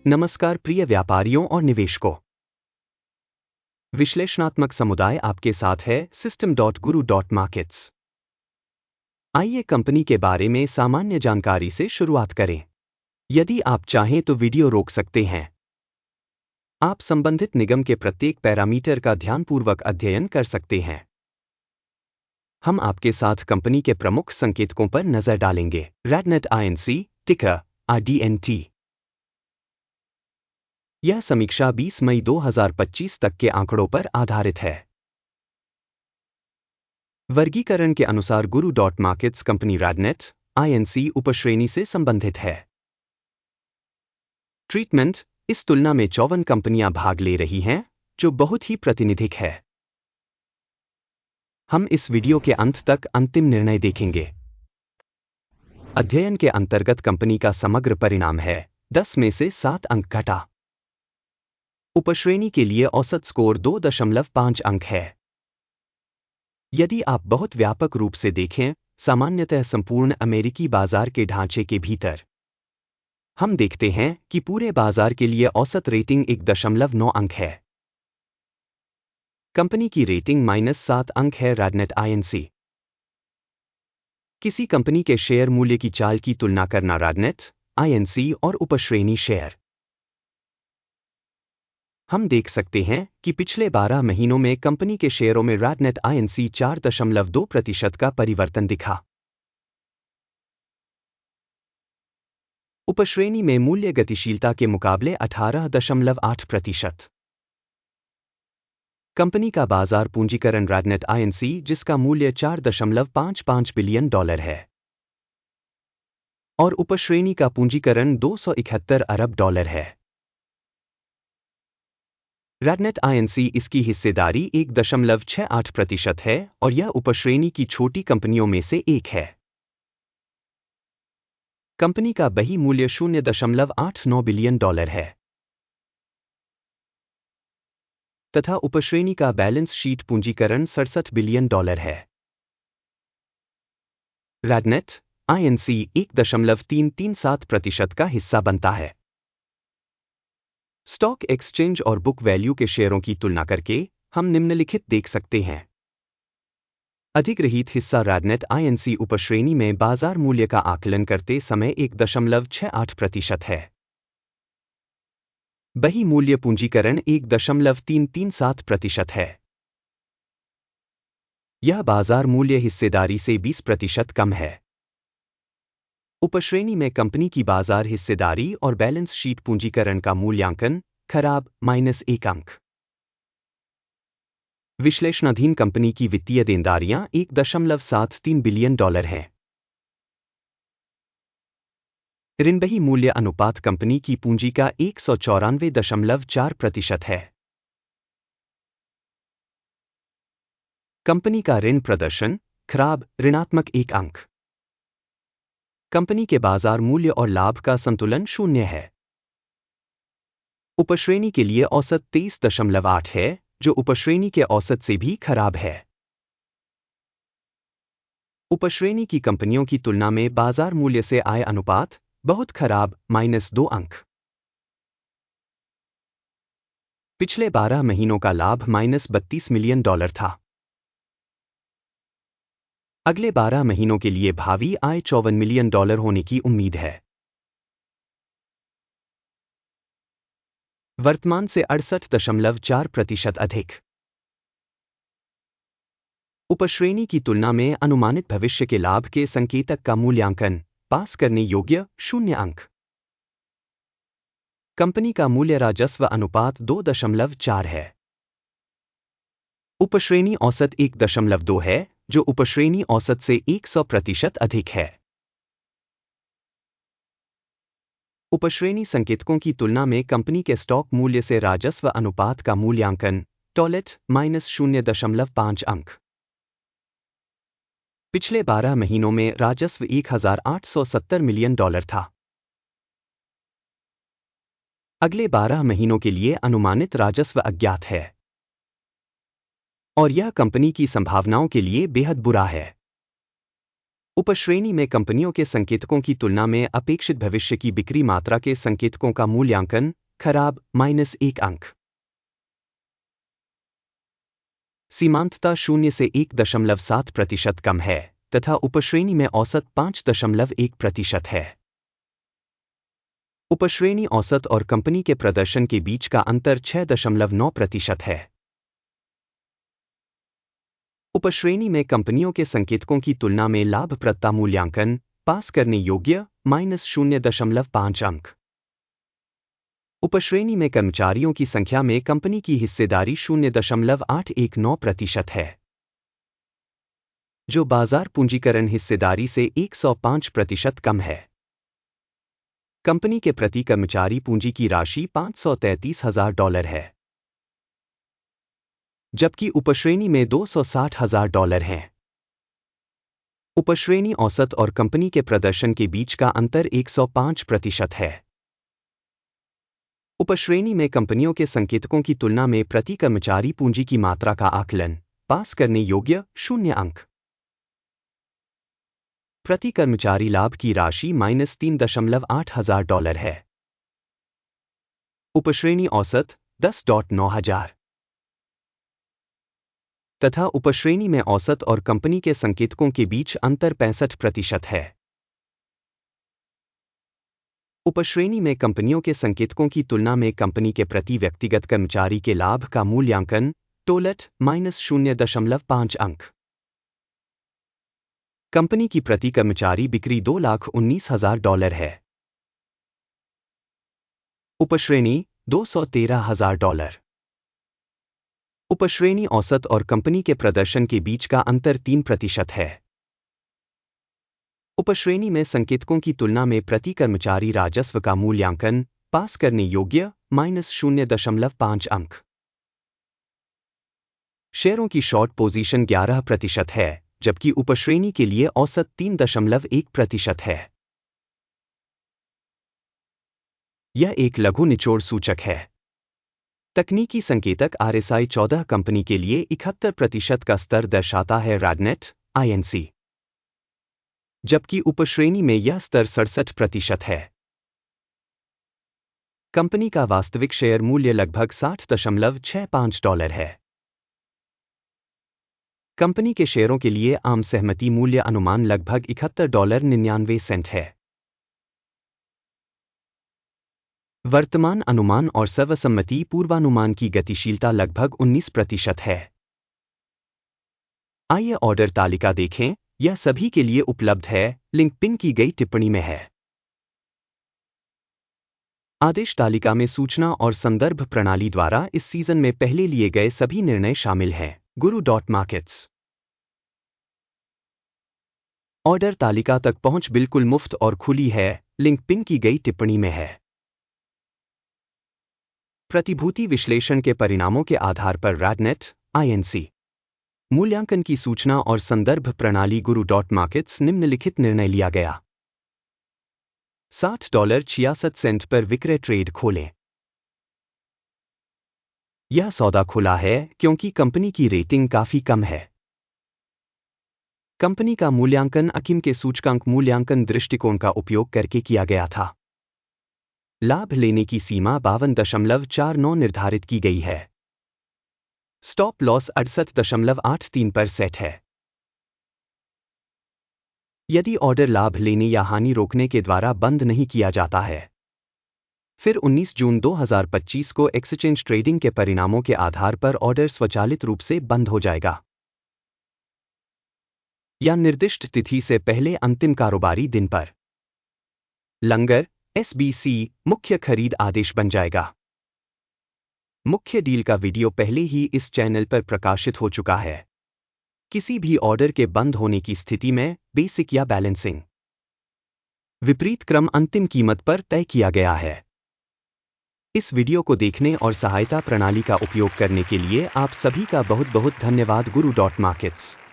नमस्कार प्रिय व्यापारियों और निवेशकों। विश्लेषणात्मक समुदाय आपके साथ है System.Guru.Markets। आइए कंपनी के बारे में सामान्य जानकारी से शुरुआत करें। यदि आप चाहें तो वीडियो रोक सकते हैं। आप संबंधित निगम के प्रत्येक पैरामीटर का ध्यानपूर्वक अध्ययन कर सकते हैं। हम आपके साथ कंपनी के प्रमुख संकेतकों पर नजर डालेंगे। RadNet Inc. टिकर RDNT। यह समीक्षा 20 मई 2025 तक के आंकड़ों पर आधारित है। वर्गीकरण के अनुसार Guru.Markets कंपनी RadNet Inc. उपश्रेणी से संबंधित है। ट्रीटमेंट: इस तुलना में 54 कंपनियां भाग ले रही हैं, जो बहुत ही प्रातिनिधिक है। हम इस वीडियो के अंत तक अंतिम निर्णय देखेंगे। अध्ययन के अंतर्गत कंपनी का समग्र परिणाम है 10 में से 7 अंक घटा। उपश्रेणी के लिए औसत स्कोर 2.5 अंक है। यदि आप बहुत व्यापक रूप से देखें, सामान्यतः संपूर्ण अमेरिकी बाजार के ढांचे के भीतर, हम देखते हैं कि पूरे बाजार के लिए औसत रेटिंग 1.9 अंक है। कंपनी की रेटिंग -7 अंक है। RadNet Inc. किसी कंपनी के शेयर मूल्य की चाल की तुलना करना। RadNet Inc. और उपश्रेणी शेयर। हम देख सकते हैं कि पिछले 12 महीनों में कंपनी के शेयरों में RadNet Inc. 4.2% का परिवर्तन दिखा। उपश्रेणी में मूल्य गतिशीलता के मुकाबले 18.8%। कंपनी का बाजार पूंजीकरण RadNet Inc. जिसका मूल्य $4.55 बिलियन है, और उपश्रेणी का पूंजीकरण $271 अरब है। RadNet Inc. इसकी हिस्सेदारी 1.68% है और यह उपश्रेणी की छोटी कंपनियों में से एक है। कंपनी का बही मूल्य $0.89 बिलियन है तथा उपश्रेणी का बैलेंस शीट पूंजीकरण $67 बिलियन है। RadNet Inc. 1.337% का हिस्सा बनता है। स्टॉक एक्सचेंज और बुक वैल्यू के शेयरों की तुलना करके हम निम्नलिखित देख सकते हैं। अधिग्रहित हिस्सा RadNet Inc. उपश्रेणी में बाजार मूल्य का आकलन करते समय 1.68% है। बही मूल्य पूंजीकरण 1.337% है। यह बाजार मूल्य हिस्सेदारी से 20% कम है। उपश्रेणी में कंपनी की बाजार हिस्सेदारी और बैलेंस शीट पूंजीकरण का मूल्यांकन खराब -1 अंक। विश्लेषणाधीन कंपनी की वित्तीय देनदारियां 1.73 बिलियन हैं। ऋण बही मूल्य अनुपात कंपनी की पूंजी का 194.4% है। कंपनी का ऋण प्रदर्शन खराब ऋणात्मक 1 अंक। कंपनी के बाजार मूल्य और लाभ का संतुलन 0 है। उपश्रेणी के लिए औसत 23.8 है, जो उपश्रेणी के औसत से भी खराब है। उपश्रेणी की कंपनियों की तुलना में बाजार मूल्य से आय अनुपात बहुत खराब -2 अंक। पिछले 12 महीनों का लाभ -32 मिलियन था। अगले 12 महीनों के लिए भावी आय $54 मिलियन होने की उम्मीद है। वर्तमान से 68.4% अधिक। उपश्रेणी की तुलना में अनुमानित भविष्य के लाभ के संकेतक का मूल्यांकन पास करने योग्य 0 अंक। कंपनी का मूल्य राजस्व अनुपात 2.4 है। उपश्रेणी औसत 1.2 है, जो उपश्रेणी औसत से 100% अधिक है। उपश्रेणी संकेतकों की तुलना में कंपनी के स्टॉक मूल्य से राजस्व अनुपात का मूल्यांकन टॉलेट -0.5 अंक। पिछले 12 महीनों में राजस्व $1,870 मिलियन था। अगले 12 महीनों के लिए अनुमानित राजस्व अज्ञात है और यह कंपनी की संभावनाओं के लिए बेहद बुरा है। उपश्रेणी में कंपनियों के संकेतकों की तुलना में अपेक्षित भविष्य की बिक्री मात्रा के संकेतकों का मूल्यांकन खराब -1 अंक। सीमांतता 0 से 1.7% कम है तथा उपश्रेणी में औसत 5.1% है। उपश्रेणी औसत और कंपनी के प्रदर्शन के बीच का अंतर 6.9% है। उपश्रेणी में कंपनियों के संकेतकों की तुलना में लाभप्रदता मूल्यांकन पास करने योग्य -0.5 अंक। उपश्रेणी में कर्मचारियों की संख्या में कंपनी की हिस्सेदारी 0.819% है, जो बाजार पूंजीकरण हिस्सेदारी से 105% कम है। कंपनी के प्रति कर्मचारी पूंजी की राशि $533,000 है, जबकि उपश्रेणी में $260,000 हैं। उपश्रेणी औसत और कंपनी के प्रदर्शन के बीच का अंतर 105% है। उपश्रेणी में कंपनियों के संकेतकों की तुलना में प्रति कर्मचारी पूंजी की मात्रा का आकलन पास करने योग्य 0 अंक। प्रति कर्मचारी लाभ की राशि $3,800 है। उपश्रेणी औसत 10,900 तथा उपश्रेणी में औसत और कंपनी के संकेतकों के बीच अंतर 65% है। उपश्रेणी में कंपनियों के संकेतकों की तुलना में कंपनी के प्रति व्यक्तिगत कर्मचारी के लाभ का मूल्यांकन टोलट -0.5 अंक। कंपनी की प्रति कर्मचारी बिक्री $2,19,000 है। उपश्रेणी $213,000। उपश्रेणी औसत और कंपनी के प्रदर्शन के बीच का अंतर 3% है। उपश्रेणी में संकेतकों की तुलना में प्रति कर्मचारी राजस्व का मूल्यांकन पास करने योग्य -0.5 अंक। शेयरों की शॉर्ट पोजीशन 11% है, जबकि उपश्रेणी के लिए औसत 3.1% है। यह एक लघु निचोड़ सूचक है। तकनीकी संकेतक RSI 14 कंपनी के लिए 71% का स्तर दर्शाता है RadNet INC, जबकि उपश्रेणी में यह स्तर 67% है। कंपनी का वास्तविक शेयर मूल्य लगभग $60.65 है। कंपनी के शेयरों के लिए आम सहमति मूल्य अनुमान लगभग $71.99 है। वर्तमान अनुमान और सर्वसम्मति पूर्वानुमान की गतिशीलता लगभग 19% है। आइए ऑर्डर तालिका देखें, यह सभी के लिए उपलब्ध है, लिंक पिन की गई टिप्पणी में है। आदेश तालिका में सूचना और संदर्भ प्रणाली द्वारा इस सीजन में पहले लिए गए सभी निर्णय शामिल हैं। guru.markets। ऑर्डर तालिका तक पहुंच बिल्कुल मुफ्त और खुली है, लिंक पिन की गई टिप्पणी में है। प्रतिभूति विश्लेषण के परिणामों के आधार पर RadNet INC मूल्यांकन की सूचना और संदर्भ प्रणाली guru.markets निम्नलिखित निर्णय लिया गया। $60.66 पर विक्रय ट्रेड खोलें। यह सौदा खुला है क्योंकि कंपनी की रेटिंग काफी कम है। कंपनी का मूल्यांकन अकिम के सूचकांक मूल्यांकन दृष्टिकोण का उपयोग करके किया गया था। लाभ लेने की सीमा 52.49 निर्धारित की गई है। स्टॉप लॉस 68.83 पर सेट है। यदि ऑर्डर लाभ लेने या हानि रोकने के द्वारा बंद नहीं किया जाता है, फिर 19 जून 2025 को एक्सचेंज ट्रेडिंग के परिणामों के आधार पर ऑर्डर स्वचालित रूप से बंद हो जाएगा या निर्दिष्ट तिथि से पहले अंतिम कारोबारी दिन पर लंगर SBC मुख्य खरीद आदेश बन जाएगा। मुख्य डील का वीडियो पहले ही इस चैनल पर प्रकाशित हो चुका है। किसी भी ऑर्डर के बंद होने की स्थिति में बेसिक या बैलेंसिंग विपरीत क्रम अंतिम कीमत पर तय किया गया है। इस वीडियो को देखने और सहायता प्रणाली का उपयोग करने के लिए आप सभी का बहुत बहुत धन्यवाद। guru.markets।